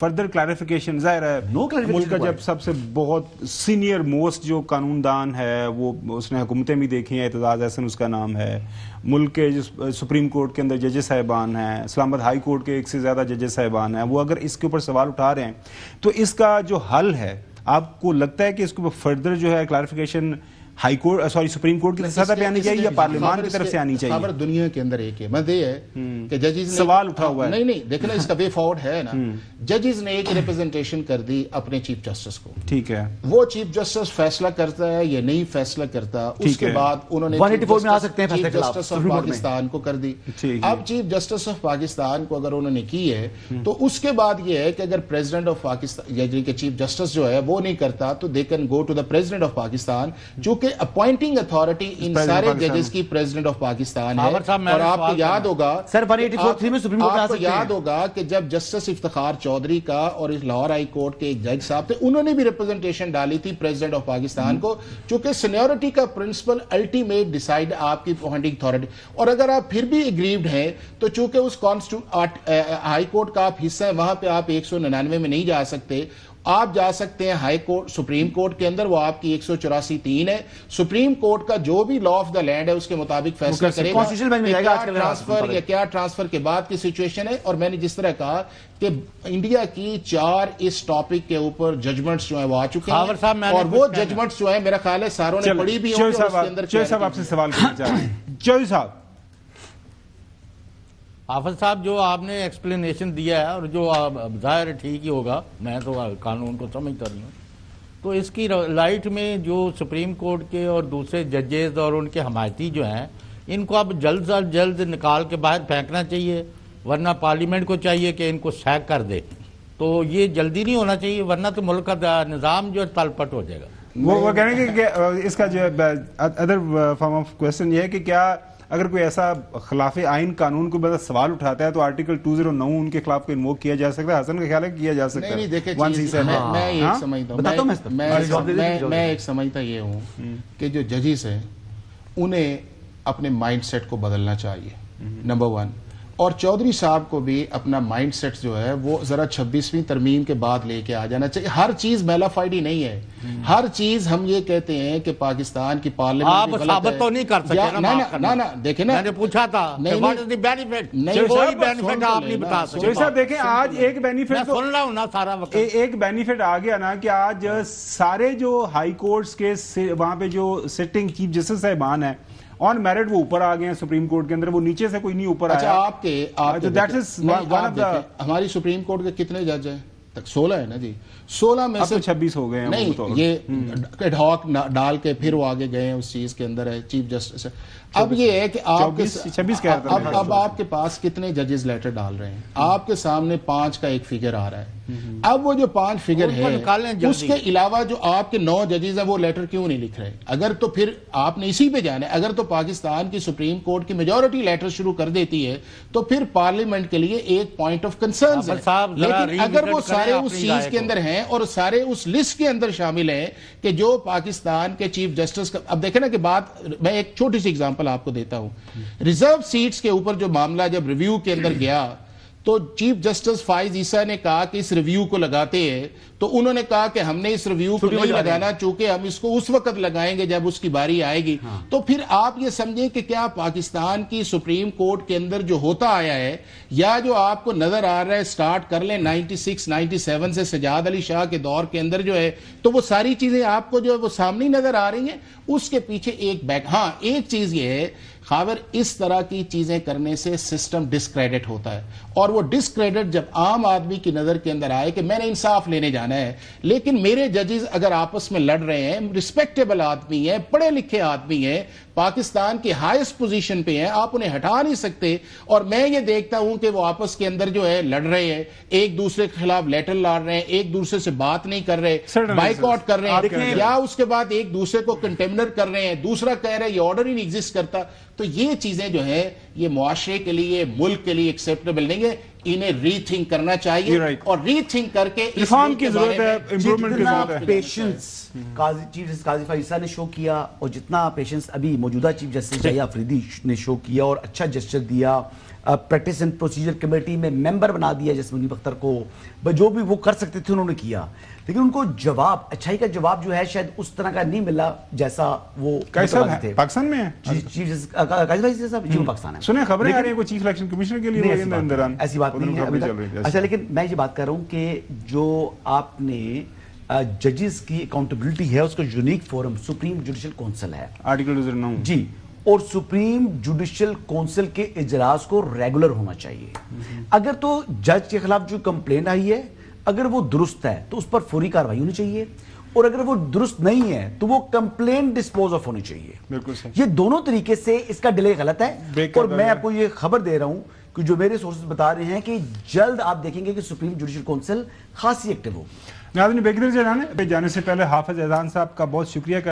Further clarification ظاہر ہے ملک کا جب سب سے بہت سینئر موسٹ جو قانون دان ہے وہ اس نے حکومتیں بھی دیکھی ہیں، اعتزاز احسن اس کا نام ہے، ملک کے جو سپریم کورٹ کے اندر ججز صاحبان ہیں، اسلام آباد ہائی کورٹ کے ایک سے زیادہ ججز صاحبان ہیں، وہ اگر اس کے اوپر سوال اٹھا رہے ہیں تو اس کا جو حل ہے آپ کو لگتا ہے کہ اس کے اوپر فردر جو ہے clarification high court supreme court کی سطح پہ آنی چاہیے یا پارلیمان کی طرف سے آنی چاہیے؟ خبر دنیا کے اندر ایک ہے مد یہ ہے کہ ججز نے سوال اٹھا ہوا ہے، نہیں دیکھنا اس کا وے فارورڈ ہے نا، ججز نے ایک ریپرزنٹیشن کر دی اپنے چیف جسٹس کو، ٹھیک ہے، وہ چیف جسٹس فیصلہ کرتا ہے یا نہیں فیصلہ کرتا، اس کے بعد انہوں نے چیف جسٹس آف پاکستان کو کر دی۔ اب چیف جسٹس آف پاکستان کو اگر انہوں نے کی ہے تو اس کے بعد یہ ہے کہ اگر پریزیڈنٹ آف پاکستان یعنی کہ چیف جسٹس جو ہے وہ نہیں کرتا تو they can go to the president of Pakistan, چونکہ اپوائنٹنگ اتھارٹی ان سارے ججز کی پریزیڈنٹ آف پاکستان ہے۔ اور آپ کو یاد ہوگا آپ کو یاد ہوگا کہ جب جسٹس افتخار چودھری کا اور اس لاہور ہائی کورٹ کے ایک جج صاحب تھے، انہوں نے بھی ریپرزنٹیشن ڈالی تھی پریزیڈنٹ آف پاکستان کو، چونکہ سینیورٹی کا پرنسپل الٹیمیٹ ڈیسائیڈ آپ کی اپوائنٹنگ اتھارٹی، اور اگر آپ پھر بھی اگریوڈ ہیں تو چونکہ اس ہائی کورٹ کا آپ حصہ ہیں، وہاں پہ آپ 199 میں نہیں جا سکتے، آپ جا سکتے ہیں ہائی کورٹ سپریم کورٹ کے اندر، وہ آپ کی 184(3) ہے، سپریم کورٹ کا جو بھی لا آف دا لینڈ ہے اس کے مطابق فیصلہ کرے گا کہ کیا ٹرانسفر کے بعد کی سچویشن ہے۔ اور میں نے جس طرح کہا کہ انڈیا کی 4 اس ٹاپک کے اوپر ججمنٹس جو ہیں وہ آ چکے ہیں، اور وہ ججمنٹس جو ہیں میرا خیال ہے ساروں نے پڑھی بھی ہوں گے۔ چوہی صاحب آپ سے سوال کرنا چاہ رہے ہیں، چوہی صاحب۔ حافظ صاحب جو آپ نے ایکسپلینیشن دیا ہے اور جو ظاہر ٹھیک ہی ہوگا، میں تو قانون کو سمجھتا نہیں ہوں، تو اس کی لائٹ میں جو سپریم کورٹ کے اور دوسرے ججز اور ان کے حمایتی جو ہیں ان کو اب جلد از جلد نکال کے باہر پھینکنا چاہیے، ورنہ پارلیمنٹ کو چاہیے کہ ان کو سیک کر دے، تو یہ جلدی نہیں ہونا چاہیے ورنہ تو ملک کا نظام جو ہے تلپٹ ہو جائے گا۔ وہ کہنے گے کہ اس کا جو ادر فارم آف کوشچن یہ ہے کہ کیا اگر کوئی ایسا خلاف آئین قانون کو بڑا سوال اٹھاتا ہے تو آرٹیکل 209 ان کے خلاف کوئی انووک کیا جا سکتا ہے؟ حسن کا خیال ہے کیا جا سکتا ہے؟ نہیں دیکھیں، میں ایک سمجھتا یہ ہوں کہ جو ججز ہیں انہیں اپنے مائنڈ سیٹ کو بدلنا چاہیے، نمبر 1، اور چودھری صاحب کو بھی اپنا مائنڈ سیٹ جو ہے وہ ذرا 26ویں ترمیم کے بعد لے کے آ جانا چاہیے۔ ہر چیز میلا فائڈی نہیں ہے، ہر چیز ہم یہ کہتے ہیں کہ پاکستان کی پارلیمنٹ آپ ثابت تو نہیں کر سکتے نا، دیکھیں نا، میں نے پوچھا تھا واٹ از دی بینیفٹ، کوئی بینیفٹ آپ نہیں بتا سکتے۔ چوہی صاحب دیکھیں آج ایک بینیفٹ میں سن رہا ہوں نا سارا وقت، ایک بینیفٹ آ گیا نا کہ آج سارے جو ہائی کورٹس کے وہاں پہ جو سٹنگ چیف جسٹس صاحبان ہیں آن میرٹ وہ اوپر آ گئے ہیں سپریم کورٹ کے اندر، وہ نیچے سے کوئی نہیں اوپر آیا۔ ہماری سپریم کورٹ کے کتنے جج ہیں؟ 16 ہے نا جی، 16 میں سے 26 ہو گئے ہیں۔ نہیں، یہ ایڈ ہاک ڈال کے پھر وہ آگے گئے ہیں، اس چیز کے اندر ہے چیف جسٹس۔ اب یہ ہے کہ اب آپ کے پاس کتنے ججز لیٹر ڈال رہے ہیں؟ آپ کے سامنے 5 کا ایک فگر آ رہا ہے۔ اب وہ جو 5 فگر ہے اس کے علاوہ جو آپ کے 9 ججز ہیں وہ لیٹر کیوں نہیں لکھ رہے؟ اگر تو پھر آپ نے اسی پہ جانا ہے، اگر تو پاکستان کی سپریم کورٹ کی میجورٹی لیٹر شروع کر دیتی ہے تو پھر پارلیمنٹ کے لیے ایک پوائنٹ آف کنسرن ہے، لیکن اگر وہ سارے اس چیز کے اندر ہیں اور سارے اس لسٹ کے اندر شامل ہیں کہ جو پاکستان کے چیف جسٹس کا، اب دیکھیں نا کہ بات، میں ایک چھوٹی سی اگزامپل آپ کو دیتا ہوں، ریزرو سیٹس کے اوپر جو معاملہ جب ریویو کے اندر گیا تو چیف جسٹس فائز عیسیٰ نے کہا کہ اس ریویو کو لگاتے ہیں، تو انہوں نے کہا کہ ہم نے اس ریویو کو نہیں لگانا چونکہ ہم اس کو اس وقت لگائیں گے جب اس کی باری آئے گی۔ تو پھر آپ یہ سمجھیں کہ کیا پاکستان کی سپریم کورٹ کے اندر جو ہوتا آیا ہے یا جو آپ کو نظر آ رہا ہے، سٹارٹ کر لیں 96 97 سے سجاد علی شاہ کے دور کے اندر جو ہے، تو وہ ساری چیزیں آپ کو جو ہے وہ سامنے نظر آ رہی ہیں، اس کے پیچھے ایک ایک چیز یہ ہے خاور، اس طرح کی چیزیں کرنے سے سسٹم ڈسکریڈٹ ہوتا ہے، اور وہ ڈسکریڈٹ جب عام آدمی کی نظر کے اندر آئے کہ میں نے انصاف لینے جانا ہے، لیکن میرے ججز اگر آپس میں لڑ رہے ہیں، رسپیکٹیبل آدمی ہیں، پڑھے لکھے آدمی ہیں، پاکستان کی ہائیسٹ پوزیشن پہ ہیں، آپ انہیں ہٹا نہیں سکتے، اور میں یہ دیکھتا ہوں کہ وہ آپس کے اندر جو ہے لڑ رہے ہیں، ایک دوسرے کے خلاف لیٹر لاڑ رہے ہیں، ایک دوسرے سے بات نہیں کر رہے، بائک آؤٹ کر رہے ہیں، یا اس کے بعد ایک دوسرے کو کنٹیمنر کر رہے ہیں، دوسرا کہہ رہا ہے یہ آرڈر ہی نہیں ایگزسٹ کرتا۔ تو یہ چیزیں جو ہے یہ معاشرے کے لیے، ملک کے لیے ایکسیپٹیبل نہیں ہے، انہیں ری تھنک کرنا چاہیے، اور ری تھنک کر کے ریفارم کی ضرورت ہے، امپروومنٹ کی ضرورت ہے۔ پیشنس چیف جسٹس قاضی فائز عیسیٰ نے شو کیا، اور جتنا پیشنس ابھی موجودہ چیف جسٹس جاہیہ آفریدی نے شو کیا اور اچھا جسچر دیا پریکٹس اینڈ پروسیجر کمیٹی میں ممبر بنا دیا جیسے منیب اختر کو، جو بھی وہ کر سکتے تھے انہوں نے کیا، لیکن ان کو جواب، اچھائی کا جواب جو ہے شاید اس طرح کا نہیں ملا جیسا وہ تھے۔ پاکستان میں جی پاکستان ہے، سنیں خبریں آ رہی ہیں کوئی چیف الیکشن کمیشنر کے لیے ایسی بات نہیں ہے۔ اچھا لیکن میں یہ بات کر رہا ہوں کہ جو آپ نے ججز کی اکاؤنٹیبلٹی ہے اس کا unique forum supreme judicial council ہے، آرٹیکل 9 جی، اور سپریم جوڈیشل کونسل کے اجلاس کو ریگولر ہونا چاہیے۔ اگر تو جج کے خلاف جو کمپلین آئی ہے اگر وہ درست ہے تو اس پر فوری کارروائی ہونی چاہیے، اور اگر وہ درست نہیں ہے تو وہ کمپلین ڈسپوز آف ہونی چاہیے۔ بالکل صحیح، یہ دونوں طریقے سے اس کا ڈیلے غلط ہے، اور میں آپ کو یہ خبر دے رہا ہوں کہ جو میرے سورسز بتا رہے ہیں کہ جلد آپ دیکھیں گے کہ سپریم جوڈیشل کونسل خاصی ایکٹیو ہوگی۔ ناظرین، بیکر جانے سے پہلے حافظ اذان صاحب کا بہت شکریہ